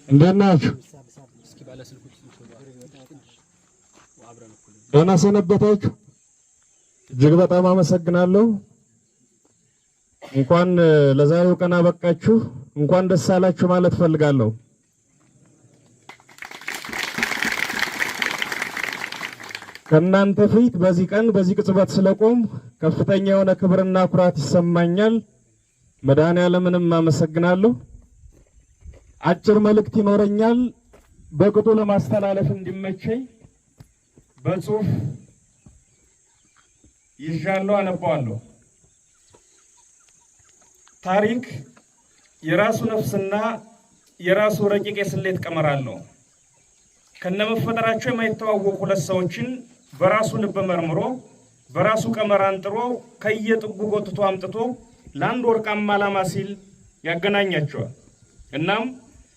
እንደናችሁ ደህና ሰነበታችሁ? እጅግ በጣም አመሰግናለሁ። እንኳን ለዛሬው ቀን አበቃችሁ፣ እንኳን ደስ አላችሁ ማለት ፈልጋለሁ። ከእናንተ ፊት በዚህ ቀን በዚህ ቅጽበት ስለቆም ከፍተኛ የሆነ ክብርና ኩራት ይሰማኛል። መድኃኔዓለምንም አመሰግናለሁ። አጭር መልእክት ይኖረኛል በቅጡ ለማስተላለፍ እንዲመቸኝ በጽሁፍ ይዣለሁ፣ አነባዋለሁ። ታሪክ የራሱ ነፍስና የራሱ ረቂቅ የስሌት ቀመር አለው። ከነመፈጠራቸው የማይተዋወቁ ሁለት ሰዎችን በራሱ ልብ መርምሮ በራሱ ቀመር አንጥሮ ከየጥጉ ጎትቶ አምጥቶ ለአንድ ወርቃማ ዓላማ ሲል ያገናኛቸዋል። እናም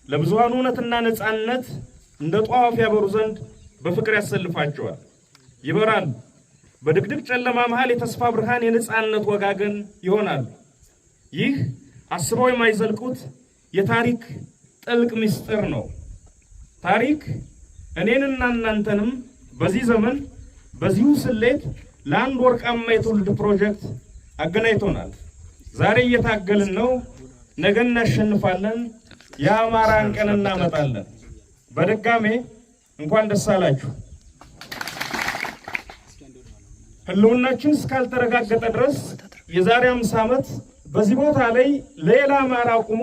ለብዙሃኑ እውነትና ነፃነት እንደ ጧፍ ያበሩ ዘንድ በፍቅር ያሰልፋቸዋል። ይበራሉ። በድቅድቅ ጨለማ መሃል የተስፋ ብርሃን የነፃነት ወጋገን ይሆናሉ። ይህ አስበው የማይዘልቁት የታሪክ ጥልቅ ምስጢር ነው። ታሪክ እኔንና እናንተንም በዚህ ዘመን በዚሁ ስሌት ለአንድ ወርቃማ የትውልድ ፕሮጀክት አገናኝቶናል። ዛሬ እየታገልን ነው፣ ነገ እናሸንፋለን፣ የአማራን ቀን እናመጣለን። በድጋሜ እንኳን ደስ አላችሁ። ህልውናችን እስካልተረጋገጠ ድረስ የዛሬ 50 ዓመት በዚህ ቦታ ላይ ሌላ አማራ ቆሞ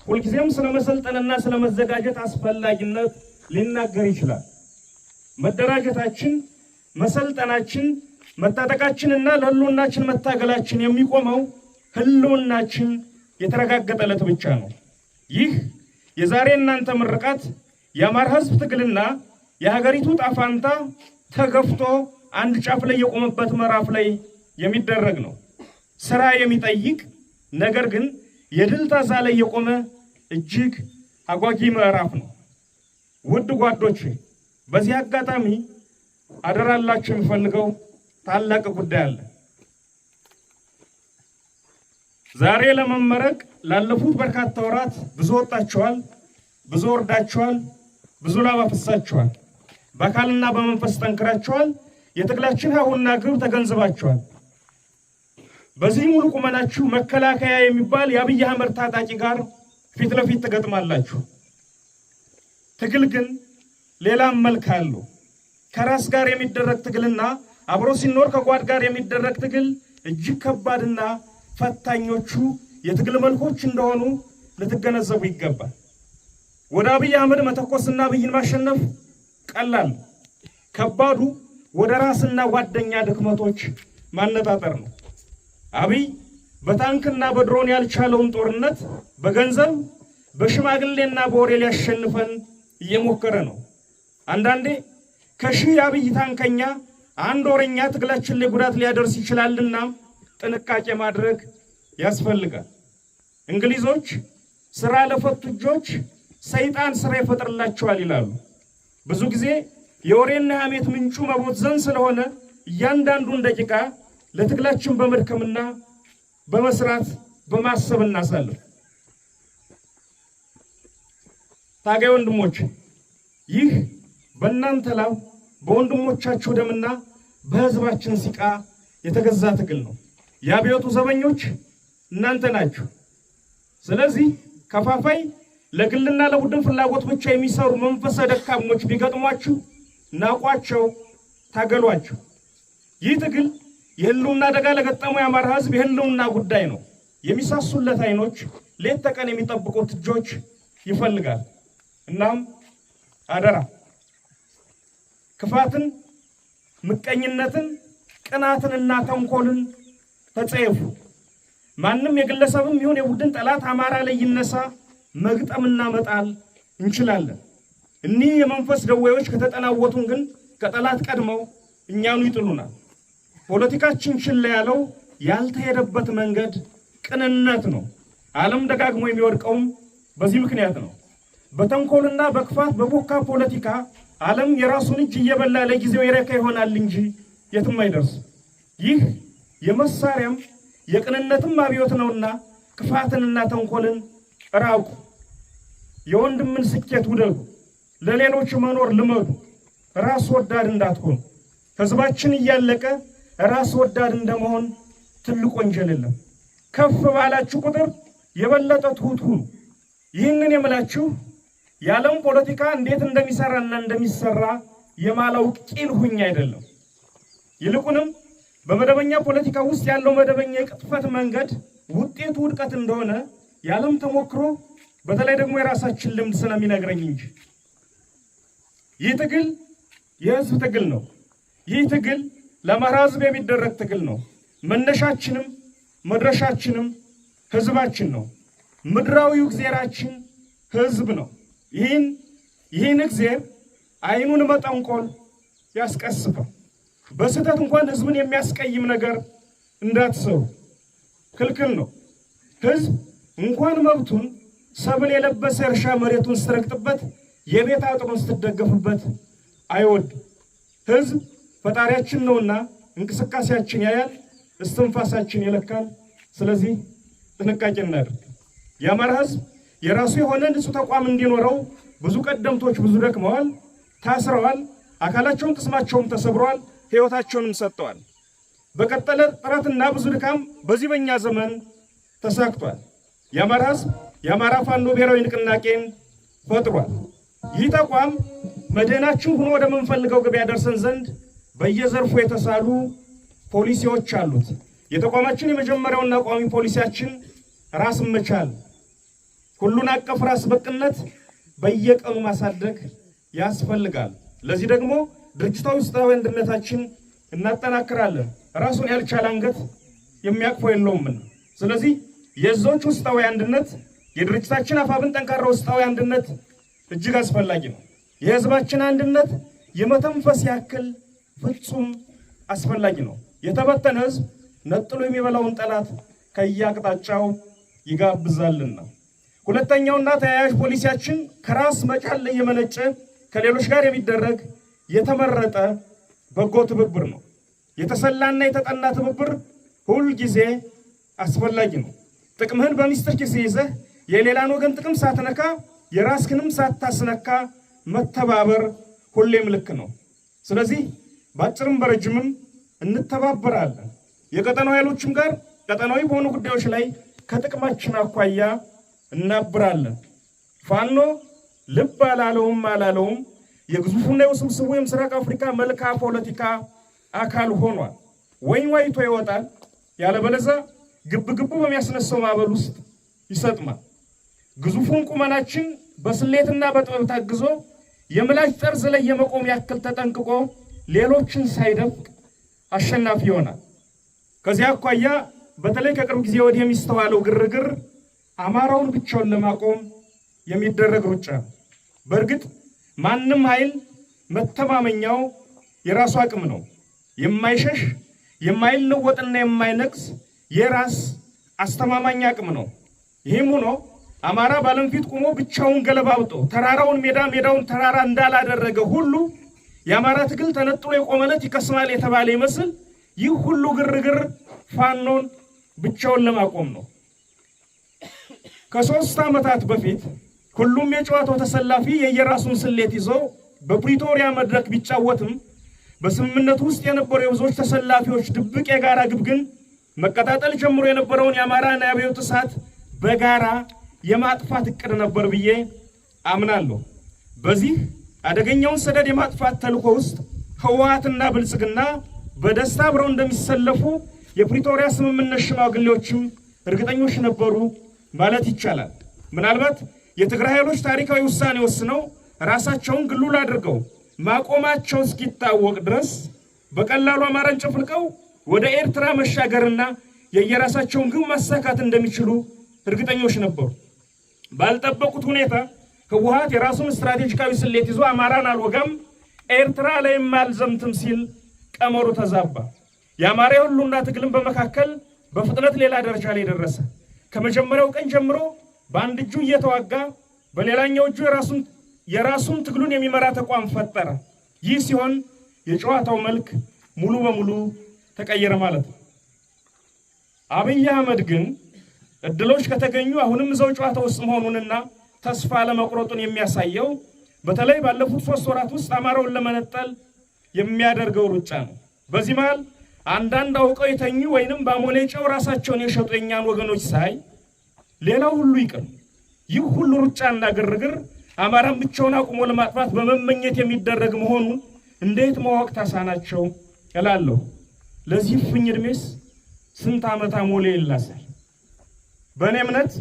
ሁልጊዜም ስለመሰልጠንና ስለመዘጋጀት አስፈላጊነት ሊናገር ይችላል። መደራጀታችን፣ መሰልጠናችን፣ መታጠቃችንና ለህልውናችን መታገላችን የሚቆመው ህልውናችን የተረጋገጠለት ብቻ ነው። ይህ የዛሬ እናንተ ምርቃት የአማራ ህዝብ ትግልና የሀገሪቱ ጣፋንታ ተገፍቶ አንድ ጫፍ ላይ የቆመበት ምዕራፍ ላይ የሚደረግ ነው። ስራ የሚጠይቅ ነገር ግን የድል ታዛ ላይ የቆመ እጅግ አጓጊ ምዕራፍ ነው። ውድ ጓዶች፣ በዚህ አጋጣሚ አደራላችሁ የሚፈልገው ታላቅ ጉዳይ አለ። ዛሬ ለመመረቅ ላለፉት በርካታ ወራት ብዙ ወጣችኋል፣ ብዙ ወርዳችኋል፣ ብዙ ላብ አፍስሳችኋል፣ በአካልና በመንፈስ ጠንክራችኋል፣ የትግላችን ሀሁና ግብ ተገንዝባችኋል። በዚህ ሙሉ ቁመናችሁ መከላከያ የሚባል የአብይ አህመድ ታጣቂ ጋር ፊት ለፊት ትገጥማላችሁ። ትግል ግን ሌላም መልክ አለው። ከራስ ጋር የሚደረግ ትግልና አብሮ ሲኖር ከጓድ ጋር የሚደረግ ትግል እጅግ ከባድና ፈታኞቹ የትግል መልኮች እንደሆኑ ልትገነዘቡ ይገባል። ወደ አብይ አህመድ መተኮስና አብይን ማሸነፍ ቀላል፣ ከባዱ ወደ ራስና ጓደኛ ድክመቶች ማነጣጠር ነው። አብይ በታንክና በድሮን ያልቻለውን ጦርነት በገንዘብ በሽማግሌና በወሬ ሊያሸንፈን እየሞከረ ነው። አንዳንዴ ከሺህ አብይ ታንከኛ አንድ ወሬኛ ትግላችን ላይ ጉዳት ሊያደርስ ይችላልና ጥንቃቄ ማድረግ ያስፈልጋል። እንግሊዞች ስራ ለፈቱ እጆች ሰይጣን ስራ ይፈጥርላቸዋል ይላሉ። ብዙ ጊዜ የወሬና ሐሜት ምንጩ መቦዘን ስለሆነ እያንዳንዱን ደቂቃ ለትግላችን በመድከምና በመስራት በማሰብ እናሳልፍ። ታጋይ ወንድሞች፣ ይህ በእናንተ ላብ በወንድሞቻችሁ ደምና በህዝባችን ሲቃ የተገዛ ትግል ነው። የአብዮቱ ዘበኞች እናንተ ናችሁ። ስለዚህ ከፋፋይ ለግልና ለቡድን ፍላጎት ብቻ የሚሰሩ መንፈሰ ደካሞች ቢገጥሟችሁ ናቋቸው፣ ታገሏቸው። ይህ ትግል የህልውና አደጋ ለገጠመው የአማራ ህዝብ የህልውና ጉዳይ ነው። የሚሳሱለት አይኖች ሌት ተቀን የሚጠብቁት እጆች ይፈልጋል። እናም አደራ ክፋትን፣ ምቀኝነትን፣ ቅናትንና ተንኮልን ተጸየፉ። ማንም የግለሰብም ይሁን የቡድን ጠላት አማራ ላይ ይነሳ መግጠምና መጣል እንችላለን። እኒህ የመንፈስ ደዌዎች ከተጠናወቱን ግን ከጠላት ቀድመው እኛኑ ይጥሉናል። ፖለቲካችን ችላ ያለው ያልተሄደበት መንገድ ቅንነት ነው። ዓለም ደጋግሞ የሚወድቀውም በዚህ ምክንያት ነው። በተንኮልና በክፋት በቦካ ፖለቲካ ዓለም የራሱን እጅ እየበላ ለጊዜው ይረካ ይሆናል እንጂ የትም አይደርስ። ይህ የመሳሪያም የቅንነትም አብዮት ነውና ክፋትንና ተንኮልን ራቁ። የወንድምን ስኬት ውደዱ፣ ለሌሎች መኖር ልመዱ፣ ራስ ወዳድ እንዳትሆኑ። ህዝባችን እያለቀ ራስ ወዳድ እንደመሆን ትልቅ ወንጀል የለም። ከፍ ባላችሁ ቁጥር የበለጠ ትሁት ሁኑ። ይህንን የምላችሁ የዓለም ፖለቲካ እንዴት እንደሚሰራና እንደሚሰራ የማላውቅ ቂል ሁኝ አይደለም። ይልቁንም በመደበኛ ፖለቲካ ውስጥ ያለው መደበኛ የቅጥፈት መንገድ ውጤቱ ውድቀት እንደሆነ የዓለም ተሞክሮ በተለይ ደግሞ የራሳችን ልምድ ስለሚነግረኝ እንጂ። ይህ ትግል የህዝብ ትግል ነው። ይህ ትግል ለአማራ ህዝብ የሚደረግ ትግል ነው። መነሻችንም መድረሻችንም ህዝባችን ነው። ምድራዊው እግዚአብሔራችን ህዝብ ነው። ይህን እግዚአብሔር አይኑን መጠንቆል ያስቀስፋል። በስህተት እንኳን ህዝብን የሚያስቀይም ነገር እንዳትሰሩ ክልክል ነው። ህዝብ እንኳን መብቱን ሰብል የለበሰ እርሻ መሬቱን ስትረግጥበት የቤት አጥሩን ስትደገፍበት አይወድም። ህዝብ ፈጣሪያችን ነውና እንቅስቃሴያችን ያያል፣ እስትንፋሳችን ይለካል። ስለዚህ ጥንቃቄ እናድርግ። የአማራ ህዝብ የራሱ የሆነ ንጹህ ተቋም እንዲኖረው ብዙ ቀደምቶች ብዙ ደክመዋል፣ ታስረዋል፣ አካላቸውን ቅስማቸውም ተሰብረዋል፣ ህይወታቸውንም ሰጥተዋል። በቀጠለ ጥረትና ብዙ ድካም በዚህ በእኛ ዘመን ተሳክቷል። የአማራ ህዝብ የአማራ ፋኖ ብሔራዊ ንቅናቄን ፈጥሯል። ይህ ተቋም መድህናችን ሆኖ ወደ ምንፈልገው ግብ ያደርሰን ዘንድ በየዘርፉ የተሳሉ ፖሊሲዎች አሉት። የተቋማችን የመጀመሪያውና ቋሚ ፖሊሲያችን ራስን መቻል፣ ሁሉን አቀፍ ራስ በቅነት በየቀኑ ማሳደግ ያስፈልጋል። ለዚህ ደግሞ ድርጅታዊ ውስጣዊ አንድነታችን እናጠናክራለን። ራሱን ያልቻለ አንገት የሚያቅፈው የለውምና። ስለዚህ የዞች ውስጣዊ አንድነት የድርጅታችን አፋብን ጠንካራ ውስጣዊ አንድነት እጅግ አስፈላጊ ነው። የህዝባችን አንድነት የመተንፈስ ያክል ፍጹም አስፈላጊ ነው። የተበተነ ህዝብ ነጥሎ የሚበላውን ጠላት ከያቅጣጫው ይጋብዛልና። ሁለተኛውና ተያያዥ ፖሊሲያችን ከራስ መቻል ላይ የመነጨ ከሌሎች ጋር የሚደረግ የተመረጠ በጎ ትብብር ነው። የተሰላና የተጠና ትብብር ሁል ጊዜ አስፈላጊ ነው። ጥቅምህን በሚስጥር ኪስ ይዘህ የሌላን ወገን ጥቅም ሳትነካ የራስህንም ሳታስነካ መተባበር ሁሌም ልክ ነው። ስለዚህ በአጭርም በረጅምም እንተባበራለን። የቀጠናው ኃይሎችም ጋር ቀጠናዊ በሆኑ ጉዳዮች ላይ ከጥቅማችን አኳያ እናብራለን። ፋኖ ልብ አላለውም የግዙፉና የውስብስቡ የምስራቅ አፍሪካ መልክዓ ፖለቲካ አካል ሆኗል። ወይን ዋይቶ ይወጣል፣ ያለበለዚያ ግብግቡ በሚያስነሳው ማዕበል ውስጥ ይሰጥማል። ግዙፉን ቁመናችን በስሌትና በጥበብ ታግዞ የምላጭ ጠርዝ ላይ የመቆም ያክል ተጠንቅቆ ሌሎችን ሳይደፍቅ አሸናፊ ይሆናል። ከዚያ አኳያ በተለይ ከቅርብ ጊዜ ወዲህ የሚስተዋለው ግርግር አማራውን ብቻውን ለማቆም የሚደረግ ሩጫ ነው። በእርግጥ ማንም ኃይል መተማመኛው የራሱ አቅም ነው። የማይሸሽ የማይለወጥና የማይነቅስ የራስ አስተማማኝ አቅም ነው። ይህም ሆኖ አማራ ባለም ፊት ቆሞ ብቻውን ገለባብጦ ተራራውን ሜዳውን ተራራ እንዳላደረገ ሁሉ የአማራ ትግል ተነጥሎ የቆመለት ይከስማል የተባለ ይመስል ይህ ሁሉ ግርግር ፋኖን ብቻውን ለማቆም ነው። ከ3 ዓመታት በፊት ሁሉም የጨዋታው ተሰላፊ የየራሱን ስሌት ይዞ በፕሪቶሪያ መድረክ ቢጫወትም በስምምነቱ ውስጥ የነበሩ የብዙዎች ተሰላፊዎች ድብቅ የጋራ ግብ ግን መቀጣጠል ጀምሮ የነበረውን የአማራን አብዮት እሳት በጋራ የማጥፋት እቅድ ነበር ብዬ አምናለሁ። በዚህ አደገኛውን ሰደድ የማጥፋት ተልዕኮ ውስጥ ህወሓትና ብልጽግና በደስታ አብረው እንደሚሰለፉ የፕሪቶሪያ ስምምነት ሽማግሌዎችም እርግጠኞች ነበሩ ማለት ይቻላል። ምናልባት የትግራይ ኃይሎች ታሪካዊ ውሳኔ ወስነው ራሳቸውን ግሉል አድርገው ማቆማቸው እስኪታወቅ ድረስ በቀላሉ አማራን ጨፍልቀው ወደ ኤርትራ መሻገርና የየራሳቸውን ግብ ማሳካት እንደሚችሉ እርግጠኞች ነበሩ። ባልጠበቁት ሁኔታ ህወሓት የራሱን ስትራቴጂካዊ ስሌት ይዞ አማራን አልወጋም ኤርትራ ላይም አልዘምትም ሲል ቀመሩ ተዛባ። የአማራ ሁሉና ትግልን በመካከል በፍጥነት ሌላ ደረጃ ላይ ደረሰ። ከመጀመሪያው ቀን ጀምሮ በአንድ እጁ እየተዋጋ በሌላኛው እጁ የራሱን ትግሉን የሚመራ ተቋም ፈጠረ። ይህ ሲሆን የጨዋታው መልክ ሙሉ በሙሉ ተቀየረ ማለት ነው። አብይ አህመድ ግን እድሎች ከተገኙ አሁንም እዛው ጨዋታ ውስጥ መሆኑንና ተስፋ ለመቁረጡን የሚያሳየው በተለይ ባለፉት 3 ወራት ውስጥ አማራውን ለመነጠል የሚያደርገው ሩጫ ነው። በዚህ መሃል አንዳንድ አውቀው የተኙ ወይንም በአሞሌ ጨው ራሳቸውን የሸጡ የኛን ወገኖች ሳይ ሌላው ሁሉ ይቅር፣ ይህ ሁሉ ሩጫና ግርግር አማራን ብቻውን አቁሞ ለማጥፋት በመመኘት የሚደረግ መሆኑን እንዴት ማወቅ ተሳናቸው እላለሁ። ለዚህ ፍኝ እድሜስ ስንት ዓመት አሞሌ ይላሳል? በእኔ እምነት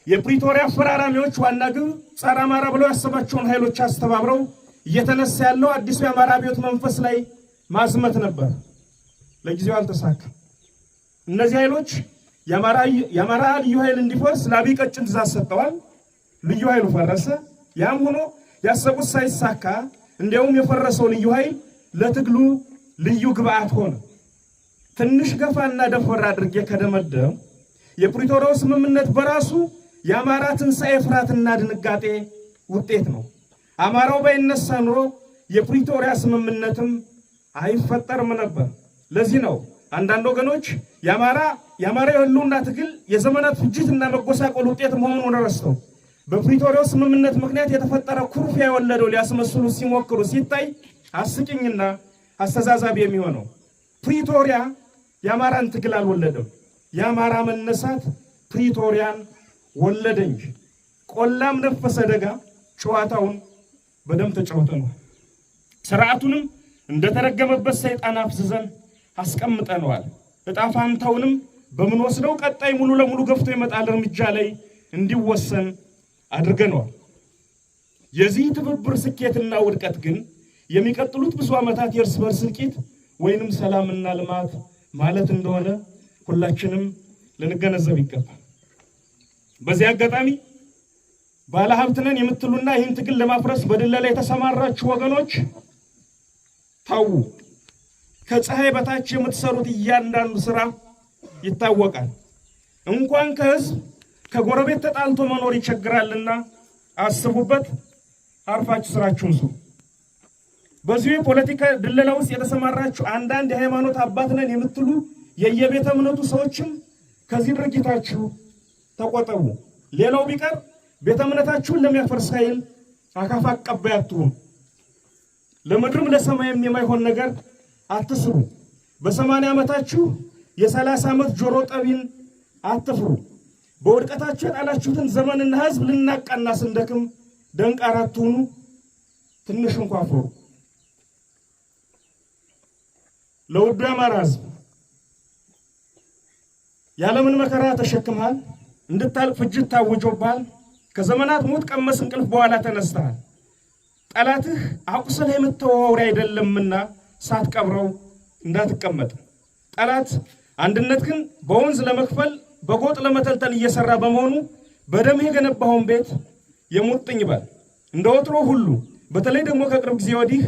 የፕሪቶሪያ አፈራራሚዎች ዋና ግብ ጸረ አማራ ብለው ያሰባቸውን ኃይሎች አስተባብረው እየተነሳ ያለው አዲሱ የአማራ አብዮት መንፈስ ላይ ማዝመት ነበር። ለጊዜው አልተሳካም። እነዚህ ኃይሎች የአማራ ልዩ ኃይል እንዲፈርስ ለአብይ ቀጭን ትእዛዝ ሰጥተዋል። ልዩ ኃይሉ ፈረሰ። ያም ሆኖ ያሰቡት ሳይሳካ እንዲያውም የፈረሰው ልዩ ኃይል ለትግሉ ልዩ ግብአት ሆነ። ትንሽ ገፋና ደፈር አድርጌ ከደመደም የፕሪቶሪያው ስምምነት በራሱ የአማራ ትንሣኤ ፍርሃትና ድንጋጤ ውጤት ነው። አማራው ባይነሳ ኑሮ የፕሪቶሪያ ስምምነትም አይፈጠርም ነበር። ለዚህ ነው አንዳንድ ወገኖች የአማራ የህልውና ትግል የዘመናት ፍጅትና መጎሳቆል ውጤት መሆኑን ረስተው በፕሪቶሪያው ስምምነት ምክንያት የተፈጠረ ኩርፊያ የወለደው ሊያስመስሉ ሲሞክሩ ሲታይ አስቂኝና አስተዛዛቢ የሚሆነው ፕሪቶሪያ የአማራን ትግል አልወለደም። የአማራ መነሳት ፕሪቶሪያን ወለደ እንጂ። ቆላም ነፈሰ ደጋ ጨዋታውን በደም ተጫውተነዋል። ስርዓቱንም እንደተረገመበት ሰይጣን አፍዝዘን አስቀምጠነዋል። እጣ ፋንታውንም በምንወስደው ቀጣይ ሙሉ ለሙሉ ገፍቶ ይመጣል እርምጃ ላይ እንዲወሰን አድርገነዋል። የዚህ ትብብር ስኬትና ውድቀት ግን የሚቀጥሉት ብዙ ዓመታት የእርስ በርስ እልቂት ወይንም ሰላምና ልማት ማለት እንደሆነ ሁላችንም ልንገነዘብ ይገባል። በዚህ አጋጣሚ ባለሀብት ነን የምትሉና ይህን ትግል ለማፍረስ በድለላ የተሰማራችሁ ወገኖች ታው ከፀሐይ በታች የምትሰሩት እያንዳንዱ ስራ ይታወቃል። እንኳን ከህዝብ ከጎረቤት ተጣልቶ መኖር ይቸግራልና አስቡበት። አርፋችሁ ስራችሁን ስሩ። በዚህ የፖለቲካ ድለላ ውስጥ የተሰማራችሁ አንዳንድ የሃይማኖት አባት ነን የምትሉ የየቤተ እምነቱ ሰዎችም ከዚህ ድርጊታችሁ ተቆጠቡ። ሌላው ቢቀር ቤተ እምነታችሁን ለሚያፈርስ ኃይል አካፋ አቀባይ አትሁኑ። ለምድርም ለሰማይም የማይሆን ነገር አትስሩ። በ80 ዓመታችሁ የ30 ዓመት ጆሮ ጠቢን አትፍሩ። በውድቀታችሁ የጣላችሁትን ዘመንና ህዝብ ልናቃና ስንደክም ደንቃራ አትሁኑ። ትንሽ እንኳን ፍሩ። ለውዱ የአማራ ህዝብ ያለምን መከራ ተሸክመሃል። እንድታልቅ ፍጅት ታውጆብሃል። ከዘመናት ሞት ቀመስ እንቅልፍ በኋላ ተነስተሃል። ጠላትህ አቁሰል የምትተዋወሪ አይደለምና ሳትቀብረው እንዳትቀመጥ። ጠላት አንድነት ግን በወንዝ ለመክፈል በጎጥ ለመተልተል እየሰራ በመሆኑ በደም የገነባውን ቤት የሙጥኝ ይባል። እንደ ወትሮ ሁሉ በተለይ ደግሞ ከቅርብ ጊዜ ወዲህ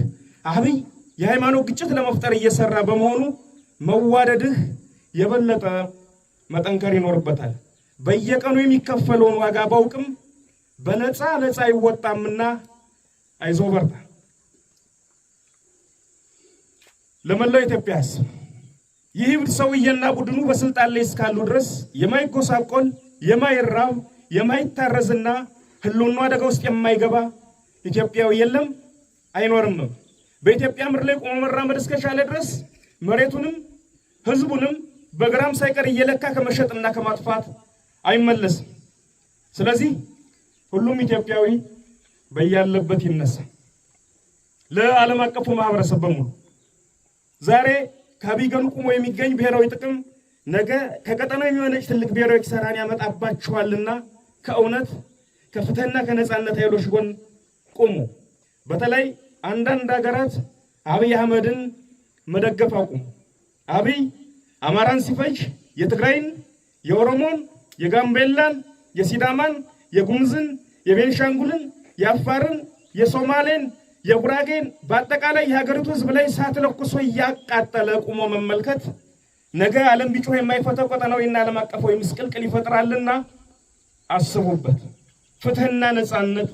አብይ የሃይማኖት ግጭት ለመፍጠር እየሰራ በመሆኑ መዋደድህ የበለጠ መጠንከር ይኖርበታል። በየቀኑ የሚከፈለውን ዋጋ ባውቅም በነፃ አይወጣምና አይዞህ በርታ። ለመላው ኢትዮጵያ ሕዝብ ይህ ብድ ሰውዬና ቡድኑ በስልጣን ላይ እስካሉ ድረስ የማይጎሳቆል የማይራብ የማይታረዝና ህልውናው አደጋ ውስጥ የማይገባ ኢትዮጵያዊ የለም አይኖርም። በኢትዮጵያ ምድር ላይ ቆሞ መራመድ እስከቻለ ድረስ መሬቱንም ህዝቡንም በግራም ሳይቀር እየለካ ከመሸጥና ከማጥፋት አይመለስም። ስለዚህ ሁሉም ኢትዮጵያዊ በያለበት ይነሳ። ለዓለም አቀፉ ማህበረሰብ በሙሉ ዛሬ ከአብይ ጎን ቆሞ የሚገኝ ብሔራዊ ጥቅም ነገ ከቀጠናው የሚሆነች ትልቅ ብሔራዊ ኪሳራን ያመጣባችኋልና ከእውነት ከፍትህና ከነጻነት ኃይሎች ጎን ቆሙ። በተለይ አንዳንድ ሀገራት አብይ አህመድን መደገፍ አቁሙ። አብይ አማራን ሲፈጅ የትግራይን፣ የኦሮሞን፣ የጋምቤላን፣ የሲዳማን፣ የጉምዝን፣ የቤንሻንጉልን፣ የአፋርን፣ የሶማሌን፣ የጉራጌን በአጠቃላይ የሀገሪቱ ህዝብ ላይ እሳት ለኩሶ እያቃጠለ ቁሞ መመልከት ነገ ዓለም ቢጮህ የማይፈታው ቀጠናዊና ዓለም አቀፋዊ ምስቅልቅል ይፈጥራልና አስቡበት። ፍትህና ነጻነት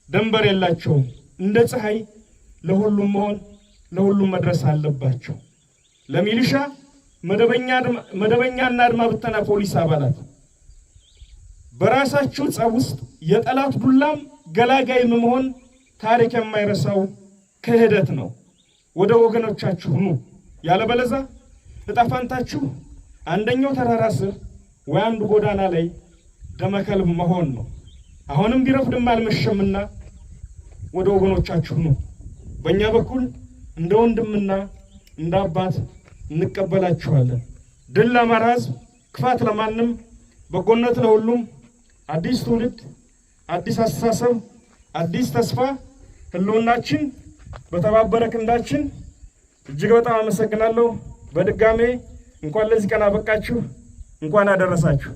ደንበር የላቸውም። እንደ ፀሐይ ለሁሉም መሆን ለሁሉም መድረስ አለባቸው። ለሚሊሻ መደበኛና አድማ ብተና ፖሊስ አባላት በራሳችሁ ጸብ ውስጥ የጠላት ዱላም ገላጋይ መሆን ታሪክ የማይረሳው ክህደት ነው። ወደ ወገኖቻችሁ ኑ። ያለበለዛ ዕጣ ፈንታችሁ አንደኛው ተራራ ስር ወይ አንዱ ጎዳና ላይ ደመከልብ መሆን ነው። አሁንም ቢረፍድም አልመሸምና ወደ ወገኖቻችሁ ኑ። በእኛ በኩል እንደ ወንድምና እንደ አባት እንቀበላችኋለን። ድል ለአማራ ሕዝብ፣ ክፋት ለማንም፣ በጎነት ለሁሉም። አዲስ ትውልድ፣ አዲስ አስተሳሰብ፣ አዲስ ተስፋ። ህልውናችን በተባበረ ክንዳችን። እጅግ በጣም አመሰግናለሁ። በድጋሜ እንኳን ለዚህ ቀን አበቃችሁ፣ እንኳን አደረሳችሁ።